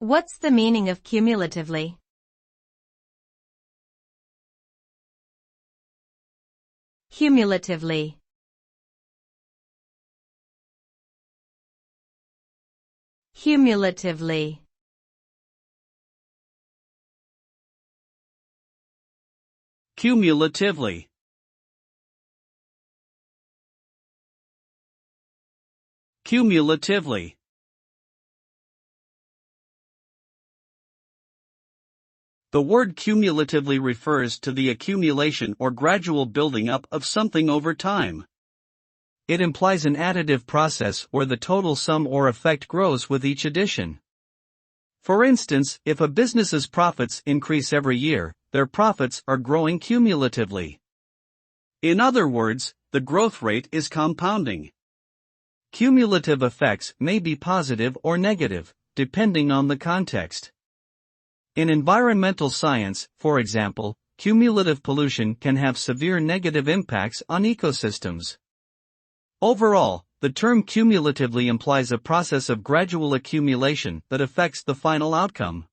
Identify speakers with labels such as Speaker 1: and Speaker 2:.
Speaker 1: What's the meaning of cumulatively? Cumulatively. Cumulatively.
Speaker 2: Cumulatively. Cumulatively. The word cumulatively refers to the accumulation or gradual building up of something over time. It implies an additive process where the total sum or effect grows with each addition. For instance, if a business's profits increase every year, their profits are growing cumulatively. In other words, the growth rate is compounding. Cumulative effects may be positive or negative, depending on the context. In environmental science, for example, cumulative pollution can have severe negative impacts on ecosystems. Overall, the term cumulatively implies a process of gradual accumulation that affects the final outcome.